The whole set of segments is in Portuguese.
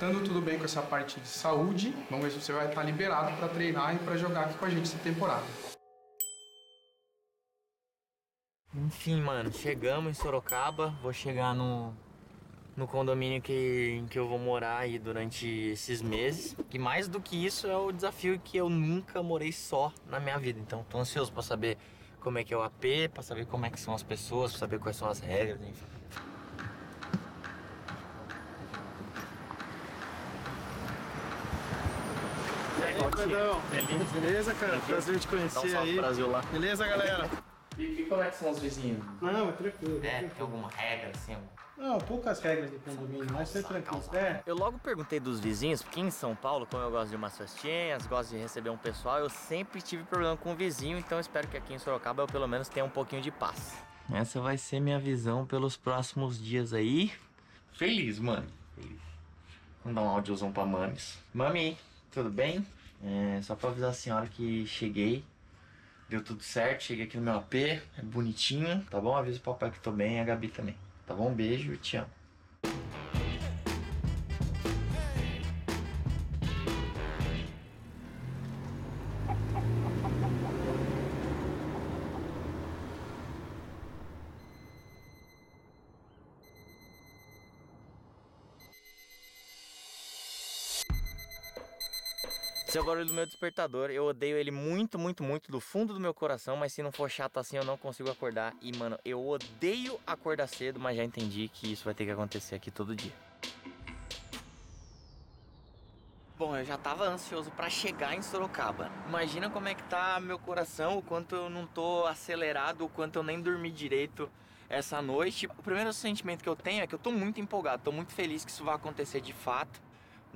Estando tudo bem com essa parte de saúde, vamos ver se você vai estar liberado para treinar e para jogar aqui com a gente essa temporada. Enfim, mano, chegamos em Sorocaba. Vou chegar no condomínio que eu vou morar aí durante esses meses. E mais do que isso é o desafio que eu nunca morei só na minha vida. Então tô ansioso pra saber como é que é o AP, pra saber como é que são as pessoas, pra saber quais são as regras, enfim. E aí, Pedrão? Beleza, cara? Prazer te conhecer aí. Brasil lá. Beleza, galera? E como é que são os vizinhos? Não, é tranquilo. Tem alguma regra assim? Não, poucas regras do condomínio, mas ser tranquilo. Eu logo perguntei dos vizinhos, porque em São Paulo, como eu gosto de umas festinhas, gosto de receber um pessoal, eu sempre tive problema com o vizinho, então eu espero que aqui em Sorocaba eu pelo menos tenha um pouquinho de paz. Essa vai ser minha visão pelos próximos dias aí. Feliz, mano. Feliz. Vamos dar um áudiozão pra Mames. Mami, tudo bem? Só pra avisar a senhora que cheguei. Deu tudo certo, cheguei aqui no meu AP, é bonitinho, tá bom? Avisa o papai que tô bem e a Gabi também. Tá bom? Um beijo e te amo. Esse é o barulho do meu despertador. Eu odeio ele muito, muito, muito do fundo do meu coração, mas se não for chato assim eu não consigo acordar. E mano, eu odeio acordar cedo, mas já entendi que isso vai ter que acontecer aqui todo dia. Bom, eu já tava ansioso pra chegar em Sorocaba. Imagina como é que tá meu coração, o quanto eu não tô acelerado, o quanto eu nem dormi direito essa noite. O primeiro sentimento que eu tenho é que eu tô muito empolgado, tô muito feliz que isso vai acontecer de fato.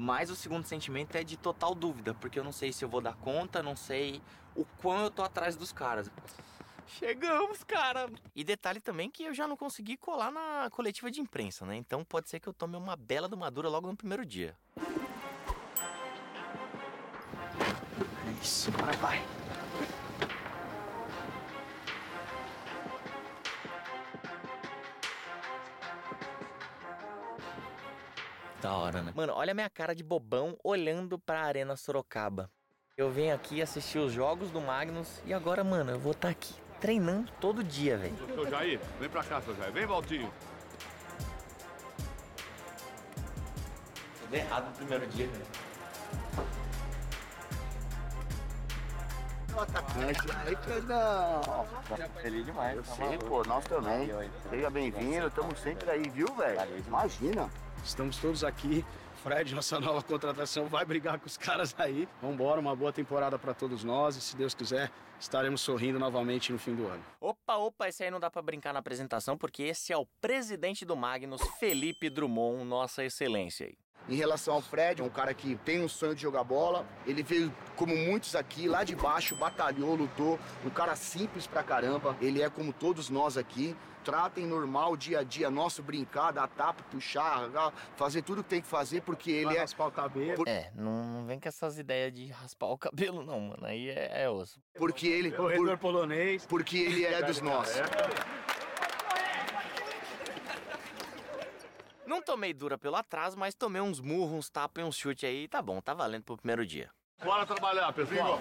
Mas o segundo sentimento é de total dúvida, porque eu não sei se eu vou dar conta, não sei o quão eu tô atrás dos caras. Chegamos, cara! E detalhe também que eu já não consegui colar na coletiva de imprensa, né? Então pode ser que eu tome uma bela de uma dura logo no primeiro dia. É isso, agora vai! Da hora, né? Mano, olha a minha cara de bobão olhando pra Arena Sorocaba. Eu venho aqui assistir os jogos do Magnus e agora, mano, eu vou estar aqui treinando todo dia, velho. Seu Jair, vem pra cá, seu Jair. Vem, Valtinho. Tudo errado no primeiro dia, velho. O atacante. Aí, Pedrão. Feliz demais. Eu sei, pô, nós também. Seja bem-vindo, estamos sempre aí, viu, velho? Imagina. Estamos todos aqui. Fred, nossa nova contratação, vai brigar com os caras aí. Vambora, uma boa temporada pra todos nós e, se Deus quiser, estaremos sorrindo novamente no fim do ano. Opa, esse aí não dá pra brincar na apresentação, porque esse é o presidente do Magnus, Felipe Drummond, nossa excelência aí. Em relação ao Fred, é um cara que tem um sonho de jogar bola. Ele veio, como muitos aqui, lá de baixo, batalhou, lutou. Um cara simples pra caramba. Ele é como todos nós aqui. Tratem normal, dia a dia nosso, brincar, dar tapa, puxar, fazer tudo que tem que fazer, porque ele é... raspar o cabelo. Não vem com essas ideias de raspar o cabelo não, mano. Aí é osso. Porque ele... Corredor polonês. Porque ele é dos nossos. Não tomei dura pelo atraso, mas tomei uns murros, uns tapas e uns chutes aí. Tá bom, tá valendo pro primeiro dia. Bora trabalhar, pessoal.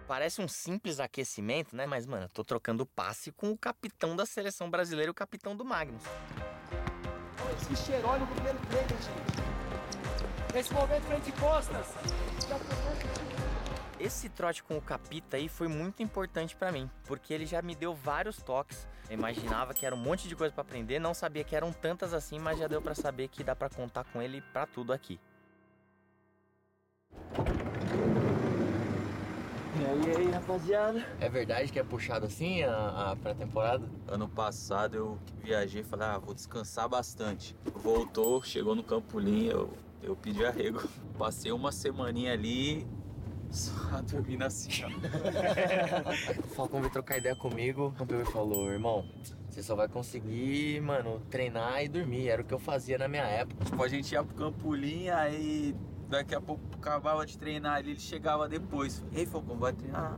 Parece um simples aquecimento, né? Mas, mano, eu tô trocando passe com o capitão da seleção brasileira e o capitão do Magnus. Esse cheirou no primeiro treino, gente. Esse momento frente e costas. Esse trote com o Capita aí foi muito importante pra mim, porque ele já me deu vários toques. Eu imaginava que era um monte de coisa pra aprender, não sabia que eram tantas assim, mas já deu pra saber que dá pra contar com ele pra tudo aqui. E aí, rapaziada? É verdade que é puxado assim a pré-temporada? Ano passado eu viajei e falei, vou descansar bastante. Voltou, chegou no Campolim, eu pedi arrego. Passei uma semaninha ali, só dormindo assim, ó. O Falcão veio trocar ideia comigo, o Campeão falou, irmão, você só vai conseguir, mano, treinar e dormir. Era o que eu fazia na minha época. Tipo, a gente ia pro Campolim, aí daqui a pouco acabava de treinar ali, ele chegava depois. Ei, Falcão, vai treinar?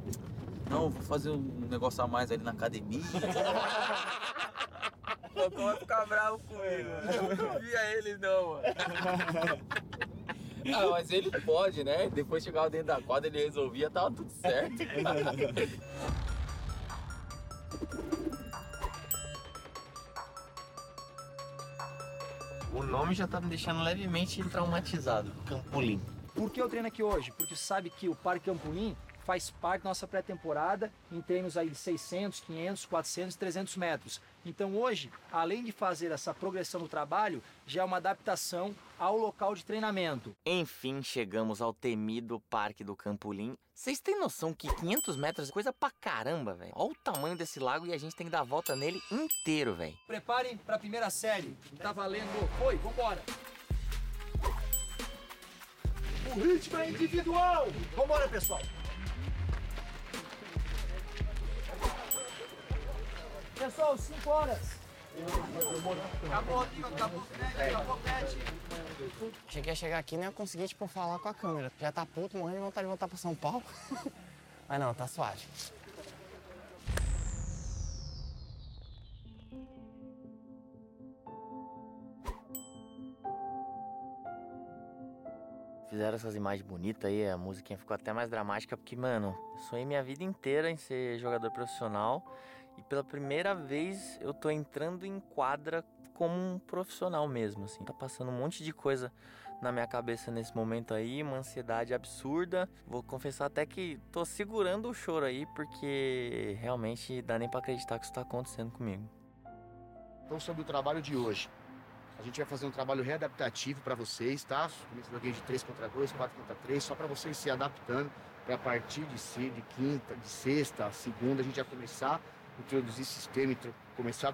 Não, vou fazer um negócio a mais ali na academia. Falcão vai ficar bravo comigo. Eu não via ele não, mano. Ah, mas ele pode, né? Depois chegava dentro da quadra, ele resolvia, tava tudo certo. O nome já tá me deixando levemente traumatizado. Campolim. Por que eu treino aqui hoje? Porque sabe que o Parque Campolim faz parte da nossa pré-temporada em treinos aí de 600, 500, 400, 300 metros. Então hoje, além de fazer essa progressão no trabalho, já é uma adaptação ao local de treinamento. Enfim, chegamos ao temido Parque do Campolim. Vocês têm noção que 500 metros é coisa pra caramba, velho? Olha o tamanho desse lago e a gente tem que dar a volta nele inteiro, velho. Preparem para a primeira série. Tá valendo. Foi, vambora. O ritmo é individual. Vambora, pessoal. Pessoal, 5 horas. Acabou aqui, acabou o pet. Achei que ia chegar aqui e não ia conseguir, tipo, falar com a câmera. Já tá puto, morrendo de vontade de voltar pra São Paulo. Mas não, tá suave. Fizeram essas imagens bonitas aí, a musiquinha ficou até mais dramática, porque, mano, eu sonhei minha vida inteira em ser jogador profissional e pela primeira vez eu tô entrando em quadra como um profissional mesmo, assim. Tá passando um monte de coisa na minha cabeça nesse momento aí, uma ansiedade absurda. Vou confessar até que tô segurando o choro aí, porque realmente dá nem pra acreditar que isso tá acontecendo comigo. Então, sobre o trabalho de hoje. A gente vai fazer um trabalho readaptativo para vocês, tá? Esse joguinho de 3 contra 2, 4 contra 3, só para vocês se adaptando. Para a partir de quinta, de sexta, segunda, a gente vai começar a introduzir sistema, começar a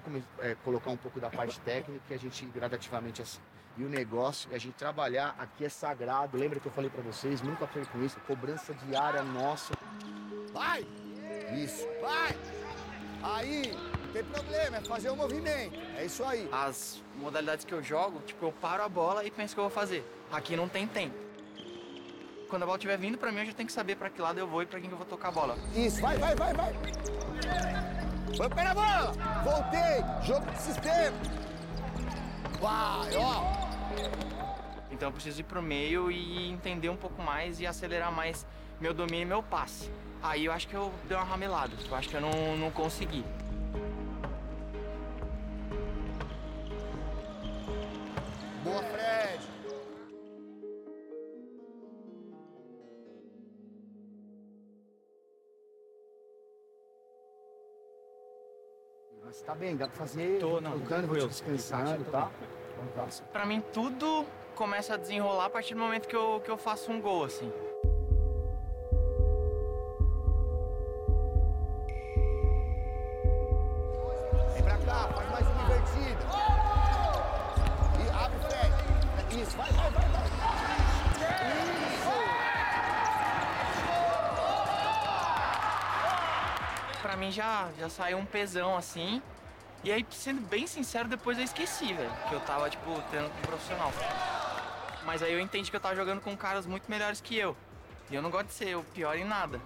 colocar um pouco da parte técnica e a gente gradativamente assim. E o negócio é a gente trabalhar aqui é sagrado. Lembra que eu falei para vocês? Nunca foi com isso. Cobrança diária nossa. Vai! Isso. Vai! Aí, não tem problema, é fazer o movimento. É isso aí. As modalidades que eu jogo, tipo, eu paro a bola e penso o que eu vou fazer. Aqui não tem tempo. Quando a bola estiver vindo pra mim, eu já tenho que saber pra que lado eu vou e pra quem que eu vou tocar a bola. Isso, vai! Foi o pé na bola! Voltei! Jogo de sistema! Vai, ó! Então eu preciso ir pro meio e entender um pouco mais e acelerar mais meu domínio e meu passe. Aí eu acho que eu dei uma ramelada. Eu acho que eu não consegui. Boa, Fred! Mas tá bem, dá pra fazer. Tô, não. Tocando, vou descansando, tá? Pra mim, tudo começa a desenrolar a partir do momento que eu faço um gol, assim. Vem pra cá, faz mais uma invertida. E abre, Fred. Isso, vai. Pra mim já saiu um pesão, assim. E aí, sendo bem sincero, depois eu esqueci, velho. Que eu tava, tipo, treinando com um profissional. Mas aí eu entendi que eu tava jogando com caras muito melhores que eu. E eu não gosto de ser o pior em nada.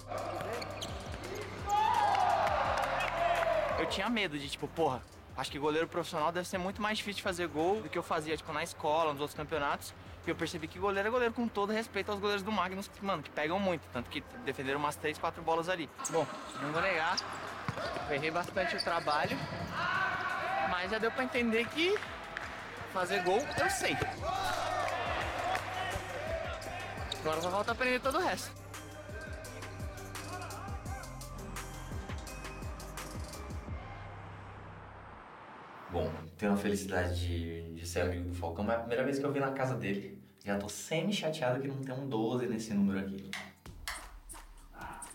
Eu tinha medo de, tipo, porra, acho que goleiro profissional deve ser muito mais difícil de fazer gol do que eu fazia, tipo, na escola, nos outros campeonatos. E eu percebi que goleiro é goleiro, com todo respeito aos goleiros do Magnus, que, mano, que pegam muito. Tanto que defenderam umas 3, 4 bolas ali. Bom, não vou negar, eu errei bastante o trabalho. Mas já deu pra entender que fazer gol eu sei. Agora só falta aprender todo o resto. Bom, tenho a felicidade de ser amigo do Falcão, mas é a primeira vez que eu vi na casa dele. Já tô semi-chateado que não tem um 12 nesse número aqui.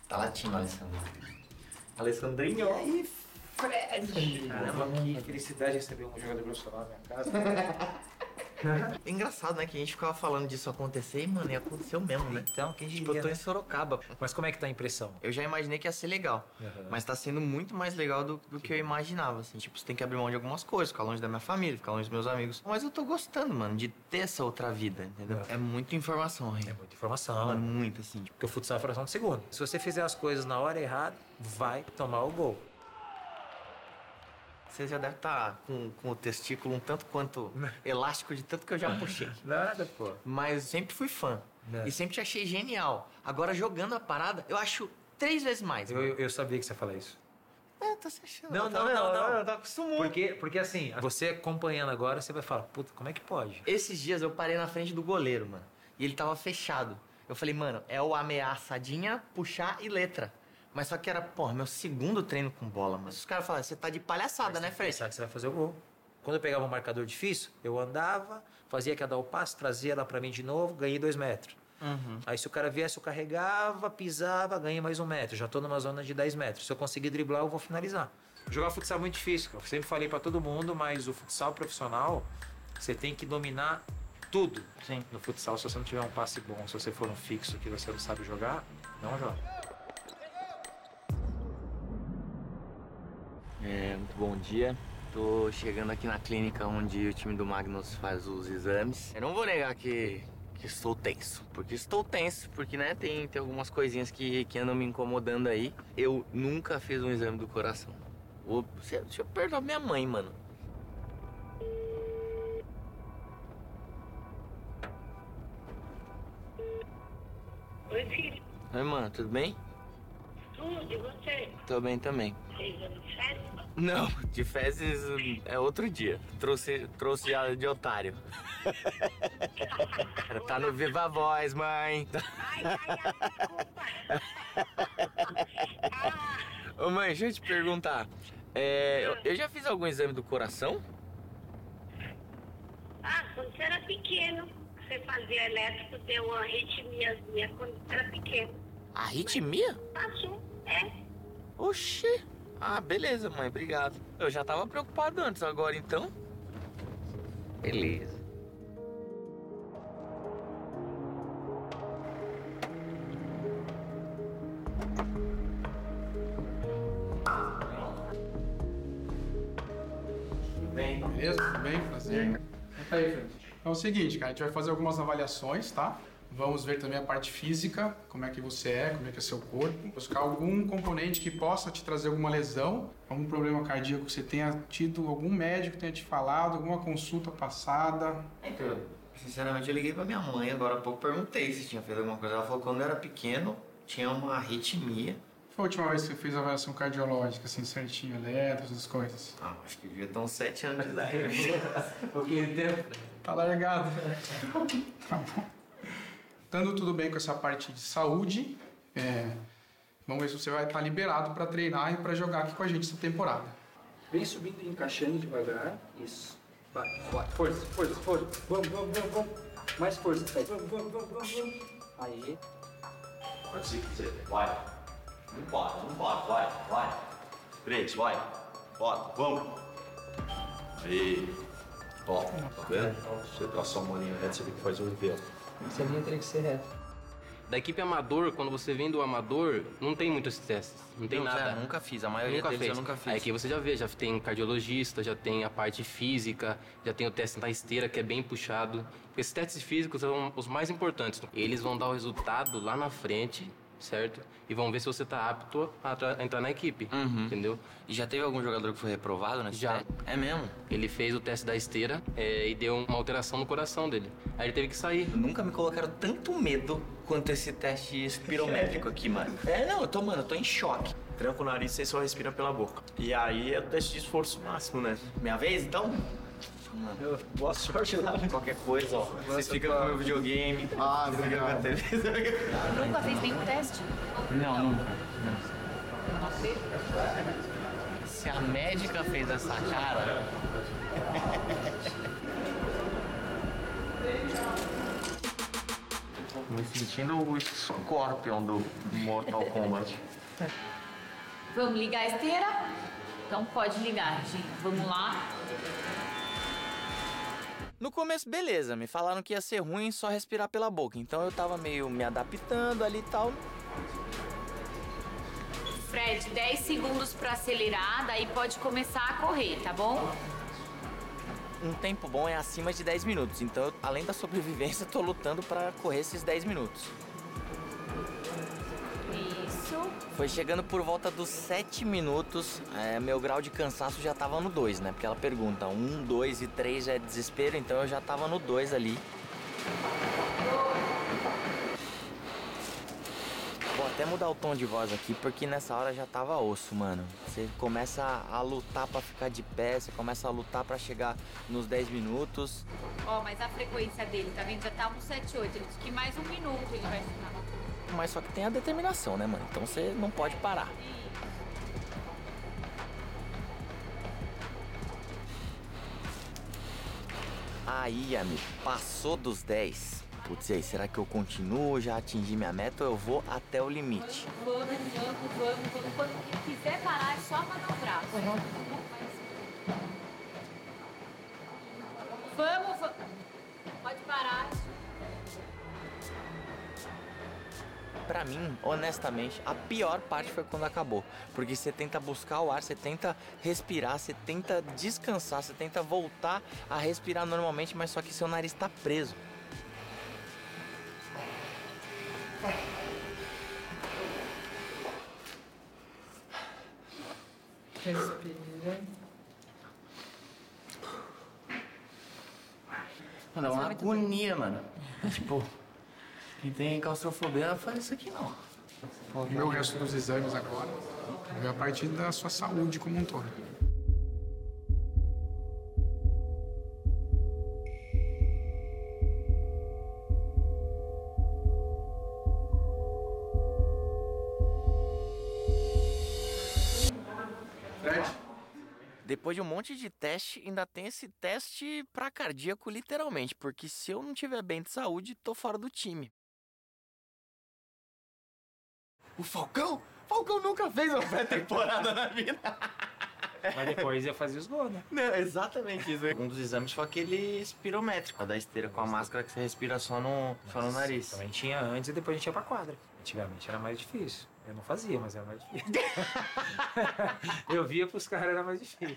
Tá latindo, Alessandro. Alessandrinho! E aí, Fred! Caramba, que felicidade receber um jogador profissional na minha casa. É engraçado, né? Que a gente ficava falando disso acontecer e, mano, e aconteceu mesmo, né? Então, quem diria, Tipo, eu tô né? em Sorocaba. Mas como é que tá a impressão? Eu já imaginei que ia ser legal, mas tá sendo muito mais legal do que eu imaginava, assim. Tipo, você tem que abrir mão de algumas coisas, ficar longe da minha família, ficar longe dos meus amigos. Mas eu tô gostando, mano, de ter essa outra vida, entendeu? É muita informação, Rei. É muita informação. Mano, muito, assim. Tipo, Porque o futsal é fração de segundo. Se você fizer as coisas na hora errada, vai tomar o gol. Você já deve estar com o testículo um tanto quanto elástico de tanto que eu já puxei. Nada, pô. Mas sempre fui fã. E sempre te achei genial. Agora, jogando a parada, eu acho 3 vezes mais. Eu sabia que você ia falar isso. Tá se achando. Não. Tá acostumado. Porque assim, você acompanhando agora, você vai falar, puta, como é que pode? Esses dias eu parei na frente do goleiro, mano. E ele tava fechado. Eu falei, mano, é o ameaçadinha, puxar e letra. Mas só que era, porra, meu segundo treino com bola, mano. Os caras falaram, você tá de palhaçada, né, Fred? Pensar que você vai fazer o gol. Quando eu pegava um marcador difícil, eu andava, fazia cada o passo, trazia ela pra mim de novo, ganhei 2 metros. Aí se o cara viesse, eu carregava, pisava, ganhei mais 1 metro. Já tô numa zona de 10 metros. Se eu conseguir driblar, eu vou finalizar. Jogar futsal é muito difícil. Eu sempre falei pra todo mundo, mas o futsal profissional, você tem que dominar tudo. Sim. No futsal, se você não tiver um passe bom, se você for um fixo que você não sabe jogar, não joga. Muito bom dia. Tô chegando aqui na clínica onde o time do Magnus faz os exames. Eu não vou negar que estou tenso. Porque, né, tem algumas coisinhas que andam me incomodando aí. Eu nunca fiz um exame do coração. Deixa eu perdoar minha mãe, mano. Oi, filho. Oi, mano, tudo bem? Tudo, e você? Tô bem também. Fez ano de festa? Não, de fezes é outro dia. Trouxe de otário. Tá no Viva a Voz, mãe. Ai, desculpa. Ô, mãe, deixa eu te perguntar. Eu já fiz algum exame do coração? Quando você era pequeno, você fazia elétrico, deu uma arritmiazinha quando você era pequeno. Arritmia? Passou, Oxê. Beleza, mãe, obrigado. Eu já tava preocupado antes, agora então. Beleza. Beleza? Tudo bem? Prazer. Senta aí, Fred. Então é o seguinte, cara, a gente vai fazer algumas avaliações, tá? Vamos ver também a parte física, como é que você é, como é que é seu corpo. Buscar algum componente que possa te trazer alguma lesão, algum problema cardíaco que você tenha tido, algum médico tenha te falado, alguma consulta passada. Então, sinceramente, eu liguei pra minha mãe agora há pouco, perguntei se tinha feito alguma coisa. Ela falou que quando eu era pequeno, tinha uma arritmia. Foi a última vez que você fez a avaliação cardiológica, assim, certinho, eletro, essas coisas? Acho que devia ter uns 7 anos de idade. Um pouquinho de tempo. Tá largado. Tá bom. Estando tudo bem com essa parte de saúde, vamos ver se você vai estar liberado para treinar e para jogar aqui com a gente essa temporada. Vem subindo e encaixando devagar. Isso. Vai, força. Vamos. Mais força, Fred. Vamos. Aí. Pode se quiser. Vai. Não pode. Vai. 3, vai. Bota, vamos. Aí. Ó, tá vendo? Você traçar uma linha reta, você vê que faz um vento. Essa linha teria que ser reta. Da equipe amador, quando você vem do amador, não tem muitos testes, não tem nada. Eu nunca fiz, a maioria deles eu nunca fiz. Aí aqui você já vê, já tem cardiologista, já tem a parte física, já tem o teste na esteira, que é bem puxado. Esses testes físicos são os mais importantes. Eles vão dar o resultado lá na frente, certo? E vão ver se você tá apto a entrar na equipe, entendeu? E já teve algum jogador que foi reprovado nesse teste? É mesmo? Ele fez o teste da esteira e deu uma alteração no coração dele. Aí ele teve que sair. Nunca me colocaram tanto medo quanto esse teste espirométrico aqui, mano. Eu tô em choque. Tranca o nariz, você só respira pela boca. E aí é o teste de esforço máximo, né? Minha vez, então? Boa sorte lá. Qualquer coisa, ó. Vocês ficam com o meu videogame. Obrigado. Nunca fez nenhum teste? Não, nunca. Se a médica fez essa cara... Me sentindo o Scorpion do Mortal Kombat. Vamos ligar a esteira? Então pode ligar, gente. Vamos lá. No começo, beleza, me falaram que ia ser ruim só respirar pela boca, então eu tava meio me adaptando ali e tal. Fred, 10 segundos pra acelerar, daí pode começar a correr, tá bom? Um tempo bom é acima de 10 minutos, então eu, além da sobrevivência, tô lutando pra correr esses 10 minutos. Isso. Foi chegando por volta dos 7 minutos, meu grau de cansaço já tava no 2, né? Porque ela pergunta, 1, 2 e 3 é desespero, então eu já tava no 2 ali. Vou até mudar o tom de voz aqui, porque nessa hora já tava osso, mano. Você começa a lutar pra ficar de pé, você começa a lutar pra chegar nos 10 minutos. Ó, mas a frequência dele, tá vendo? Já tá no 7, 8. Ele disse que mais 1 minuto ele vai ensinar. Mas só que tem a determinação, né, mano? Então você não pode parar. Aí, amigo, passou dos 10. Putz, e aí, será que eu continuo, já atingi minha meta ou eu vou até o limite? Vamos. Quando quiser parar, é só manobrar. Vamos. Pode parar. Pra mim, honestamente, a pior parte foi quando acabou. Porque você tenta buscar o ar, você tenta respirar, você tenta descansar, você tenta voltar a respirar normalmente, mas só que seu nariz tá preso. Respira. Mano, é uma agonia, mano. Tipo, quem tem claustrofobia não faz isso aqui, não. O meu resto dos exames agora é a partir da sua saúde como um todo. Depois de um monte de teste, ainda tem esse teste pra cardíaco, literalmente. Porque se eu não tiver bem de saúde, tô fora do time. O Falcão? Falcão nunca fez uma pré-temporada na vida. Mas depois ia fazer os gols, né? Não, exatamente isso. Um dos exames foi aquele espirométrico, a da esteira com a máscara que você respira só no nariz. Também tinha antes e depois a gente ia pra quadra. Antigamente era mais difícil. Eu não fazia, mas era mais difícil. Eu via pros caras, era mais difícil.